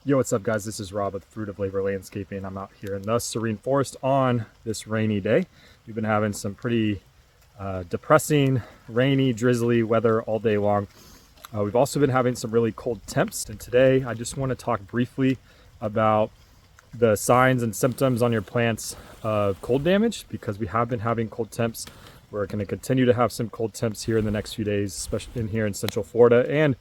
Yo, what's up guys? This is Rob with Fruit of Labor Landscaping. I'm out here in the Serene Forest on this rainy day. We've been having some pretty depressing, rainy, drizzly weather all day long. We've also been having some really cold temps. And today I just want to talk briefly about the signs and symptoms on your plants of cold damage, because we have been having cold temps. We're going to continue to have some cold temps here in the next few days, especially in here in Central Florida and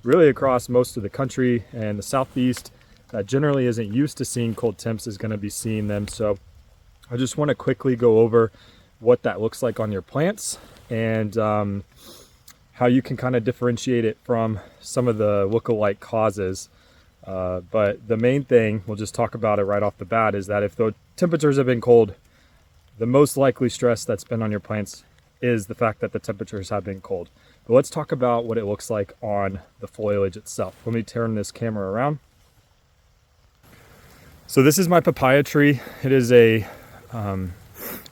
really across most of the country, and the Southeast that generally isn't used to seeing cold temps is going to be seeing them. So I just want to quickly go over what that looks like on your plants and how you can kind of differentiate it from some of the look-alike causes. But the main thing, we'll just talk about it right off the bat, is that if the temperatures have been cold, the most likely stress that's been on your plants is the fact that the temperatures have been cold. But let's talk about what it looks like on the foliage itself. Let me turn this camera around. So this is my papaya tree. It is a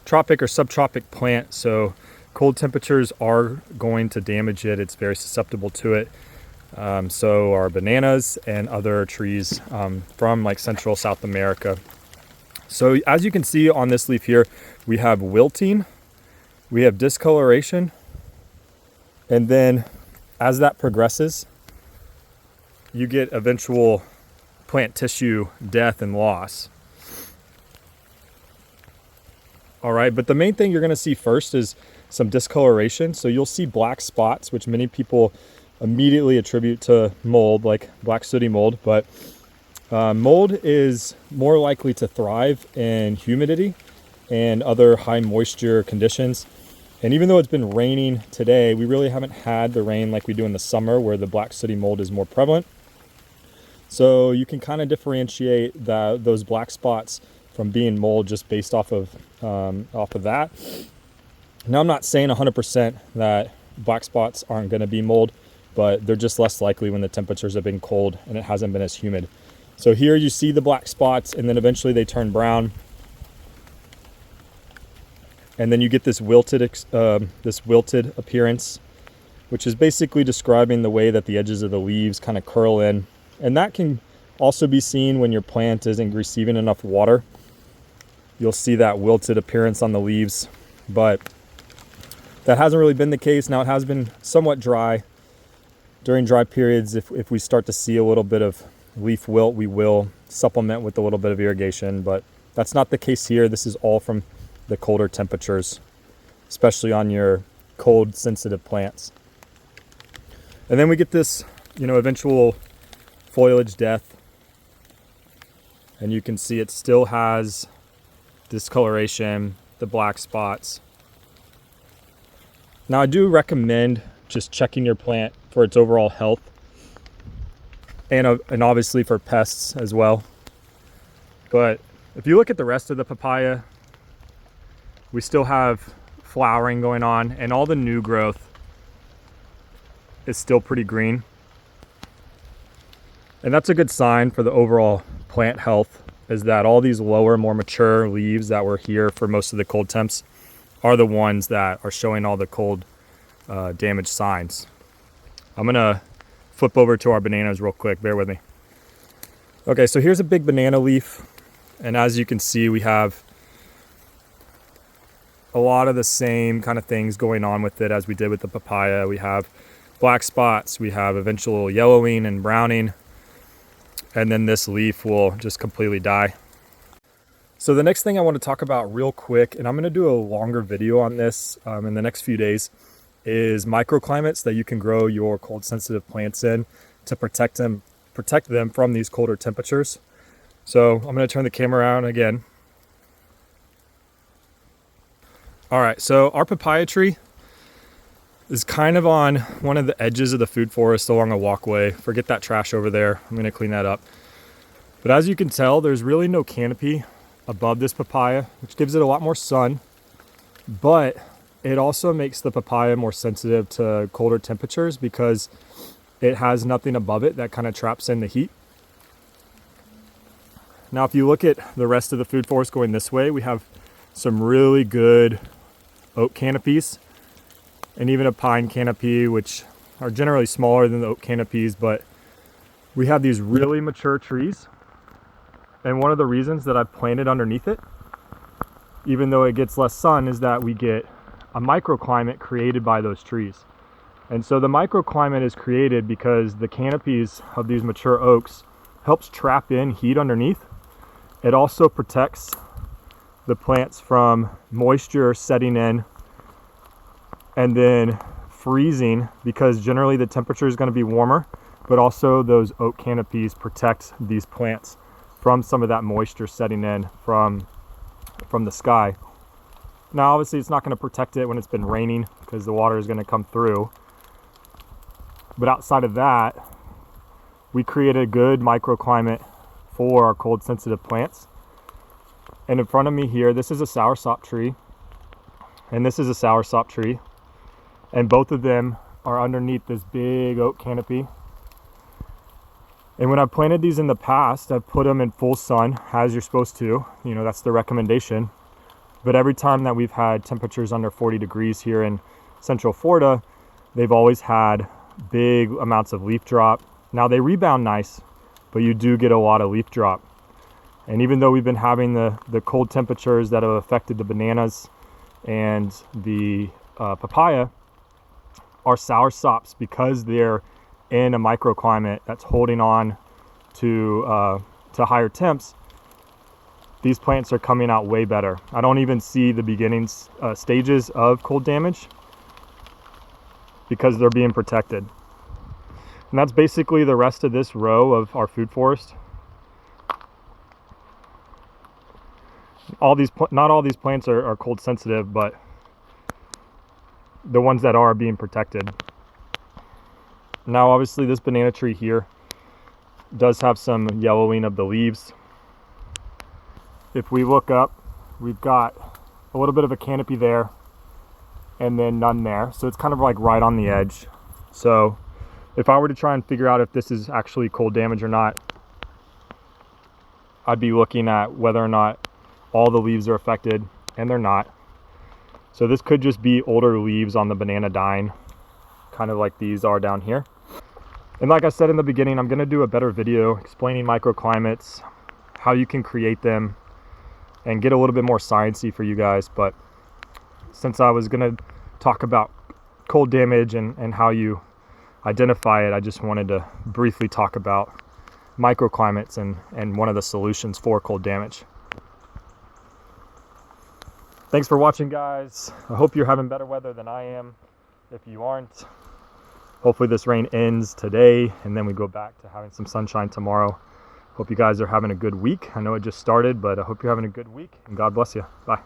tropic or subtropic plant, so cold temperatures are going to damage it. It's very susceptible to it. So are bananas and other trees from like Central South America. So as you can see on this leaf here, we have wilting, we have discoloration, and then as that progresses, you get eventual plant tissue death and loss. All right, but the main thing you're gonna see first is some discoloration. So you'll see black spots, which many people immediately attribute to mold, like black sooty mold, but mold is more likely to thrive in humidity and other high moisture conditions. And even though it's been raining today, we really haven't had the rain like we do in the summer, where the black sooty mold is more prevalent. So you can kind of differentiate those black spots from being mold just based off of that. Now, I'm not saying 100% that black spots aren't going to be mold, but they're just less likely when the temperatures have been cold and it hasn't been as humid. So here you see the black spots, and then eventually they turn brown. And then you get this wilted appearance, which is basically describing the way that the edges of the leaves kind of curl in. And that can also be seen when your plant isn't receiving enough water. You'll see that wilted appearance on the leaves, but that hasn't really been the case. Now, it has been somewhat dry. During dry periods, if we start to see a little bit of leaf wilt, we will supplement with a little bit of irrigation, but that's not the case here. This is all from the colder temperatures, especially on your cold sensitive plants. And then we get this, eventual foliage death, and you can see it still has discoloration, the black spots. Now, I do recommend just checking your plant for its overall health, and obviously for pests as well. But if you look at the rest of the papaya, we still have flowering going on, and all the new growth is still pretty green. And that's a good sign for the overall plant health, is that all these lower, more mature leaves that were here for most of the cold temps are the ones that are showing all the cold damage signs. I'm gonna flip over to our bananas real quick, bear with me. Okay, so here's a big banana leaf, and as you can see, we have a lot of the same kind of things going on with it as we did with the papaya. We have black spots, we have eventual yellowing and browning, and then this leaf will just completely die. So the next thing I want to talk about real quick, and I'm going to do a longer video on this in the next few days, is microclimates that you can grow your cold sensitive plants in to protect them from these colder temperatures. So I'm going to turn the camera around again. All right, so our papaya tree is kind of on one of the edges of the food forest along a walkway. Forget that trash over there. I'm going to clean that up. But as you can tell, there's really no canopy above this papaya, which gives it a lot more sun, but it also makes the papaya more sensitive to colder temperatures because it has nothing above it that kind of traps in the heat. Now, if you look at the rest of the food forest going this way, we have some really good oak canopies and even a pine canopy, which are generally smaller than the oak canopies, but We have these really mature trees, and one of the reasons that I've planted underneath it, even though it gets less sun, is that we get a microclimate created by those trees. And so the microclimate is created because the canopies of these mature oaks helps trap in heat underneath. It also protects the plants from moisture setting in and then freezing, because generally the temperature is going to be warmer, but also those oak canopies protect these plants from some of that moisture setting in from the sky. Now obviously it's not going to protect it when it's been raining because the water is going to come through. But outside of that, we create a good microclimate for our cold sensitive plants. And in front of me here, this is a soursop tree, and this is a soursop tree. And both of them are underneath this big oak canopy. And when I've planted these in the past, I've put them in full sun, as you're supposed to. You know, that's the recommendation. But every time that we've had temperatures under 40 degrees here in Central Florida, they've always had big amounts of leaf drop. Now they rebound nice, but you do get a lot of leaf drop. And even though we've been having the cold temperatures that have affected the bananas and the papaya, our soursops, because they're in a microclimate that's holding on to higher temps, these plants are coming out way better. I don't even see the beginning stages of cold damage because they're being protected. And that's basically the rest of this row of our food forest. Not all these plants are cold sensitive, but the ones that are being protected. Now obviously this banana tree here does have some yellowing of the leaves. If we look up, we've got a little bit of a canopy there and then none there. So it's kind of like right on the edge. So if I were to try and figure out if this is actually cold damage or not, I'd be looking at whether or not all the leaves are affected, and they're not. So this could just be older leaves on the banana dying, kind of like these are down here. And like I said in the beginning, I'm gonna do a better video explaining microclimates, how you can create them, and get a little bit more sciencey for you guys. But since I was gonna talk about cold damage and how you identify it, I just wanted to briefly talk about microclimates and one of the solutions for cold damage. Thanks for watching, guys. I hope you're having better weather than I am. If you aren't, hopefully this rain ends today and then we go back to having some sunshine tomorrow. Hope you guys are having a good week. I know it just started, but I hope you're having a good week, and God bless you. Bye.